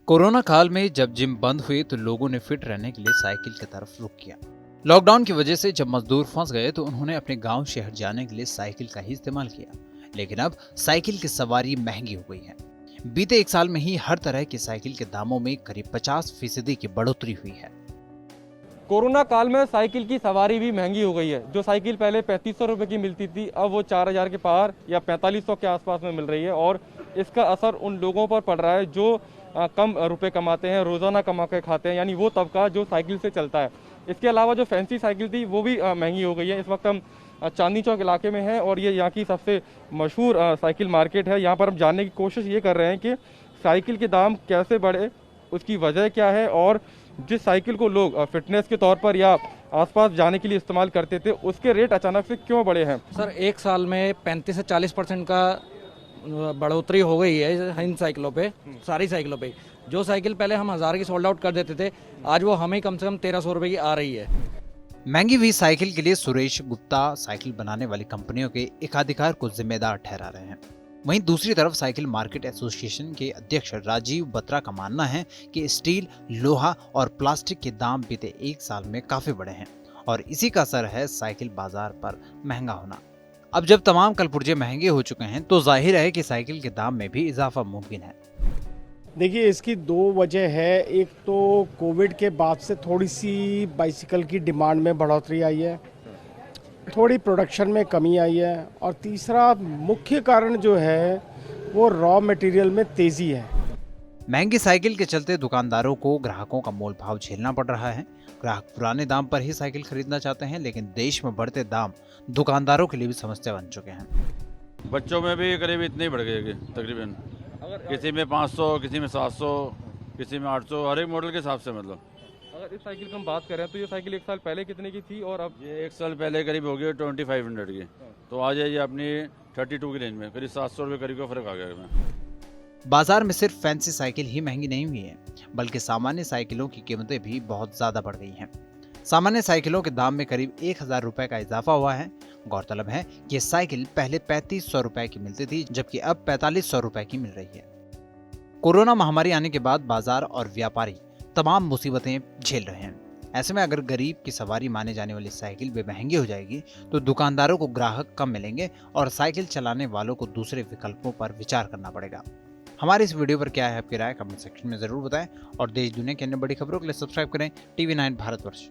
Corona काल में जब जिम बंद हुए तो लोगों ने फिट रहने के लिए साइकिल की तरफ रुख किया। लॉकडाउन की वजह से जब मजदूर फंस गए तो उन्होंने अपने गांव शहर जाने के लिए साइकिल का ही इस्तेमाल किया। लेकिन अब साइकिल की सवारी महंगी हो गई है। बीते एक साल में ही हर तरह की साइकिल के दामों में करीब 50% की बढ़ोतरी हुई है। कोरोना काल में साइकिल की सवारी भी महंगी हो गई है। जो साइकिल पहले 3500 रुपये की मिलती थी, अब वो 4000 के पार या 4500 के आसपास में मिल रही है। और इसका असर उन लोगों पर पड़ रहा है जो कम रुपए कमाते हैं, रोज़ाना कमा के खाते हैं, यानी वो तबका जो साइकिल से चलता है। इसके अलावा जो फैंसी साइकिल थी वो भी महंगी हो गई है। इस वक्त हम चांदनी चौक इलाके में हैं और ये यहाँ की सबसे मशहूर साइकिल मार्केट है। यहाँ पर हम जानने की कोशिश ये कर रहे हैं कि साइकिल के दाम कैसे बढ़े, उसकी वजह क्या है, और जिस साइकिल को लोग फिटनेस के तौर पर या आसपास जाने के लिए इस्तेमाल करते थे, उसके रेट अचानक से क्यों बढ़े हैं। सर, एक साल में 35 से 40% का बढ़ोतरी हो गई है इन साइकिलों पे, सारी साइकिलों पे। जो साइकिल पहले हम 1000 की सोल्ड आउट कर देते थे, आज वो हमें कम से कम 1300 रुपए की आ रही है। महंगी हुई साइकिल के लिए सुरेश गुप्ता साइकिल बनाने वाली कंपनियों के एकाधिकार को जिम्मेदार ठहरा रहे हैं। वहीं दूसरी तरफ साइकिल मार्केट एसोसिएशन के अध्यक्ष राजीव बत्रा का मानना है कि स्टील, लोहा और प्लास्टिक के दाम बीते एक साल में काफी बढ़े हैं और इसी का असर है साइकिल बाजार पर महंगा होना। अब जब तमाम कलपुर्जे महंगे हो चुके हैं तो जाहिर है कि साइकिल के दाम में भी इजाफा मुमकिन है। देखिए, इसकी दो वजह है। एक तो कोविड के बाद से थोड़ी सी बाइसिकल की डिमांड में बढ़ोतरी आई है, थोड़ी प्रोडक्शन में कमी आई है, और तीसरा मुख्य कारण जो है वो रॉ मटेरियल में तेज़ी है। महंगी साइकिल के चलते दुकानदारों को ग्राहकों का मोल भाव झेलना पड़ रहा है। ग्राहक पुराने दाम पर ही साइकिल खरीदना चाहते हैं, लेकिन देश में बढ़ते दाम दुकानदारों के लिए भी समस्या बन चुके हैं। बच्चों में भी करीब इतने ही बढ़ गए तकरीबन, किसी में 500, किसी में 700, किसी में 800, हर एक मॉडल के हिसाब से। मतलब अगर इस साइकिल की हम बात करें तो ये साइकिल एक साल पहले कितने की थी और अब? ये एक साल पहले करीब हो गई 2500 की, तो आज ये अपनी 32 की रेंज में करीब 700 रुपये करीब का फर्क आ गया है। बाजार में सिर्फ फैंसी साइकिल ही महंगी नहीं हुई है, बल्कि सामान्य साइकिलों की कीमतें भी बहुत ज्यादा बढ़ गई हैं। सामान्य साइकिलों के दाम में करीब 1000 रुपए का इजाफा हुआ है। गौरतलब है कि ये साइकिल पहले 3500 रुपए की मिलती थी, जबकि अब 4500 रुपए की मिल रही है। कोरोना महामारी आने के बाद बाजार और व्यापारी तमाम मुसीबतें झेल रहे हैं। ऐसे में अगर गरीब की सवारी माने जाने वाली साइकिल भी महंगी हो जाएगी तो दुकानदारों को ग्राहक कम मिलेंगे और साइकिल चलाने वालों को दूसरे विकल्पों पर विचार करना पड़ेगा। हमारे इस वीडियो पर क्या है आपकी राय, कमेंट सेक्शन में जरूर बताएं और देश दुनिया की अन्य बड़ी खबरों के लिए सब्सक्राइब करें TV9 भारतवर्ष।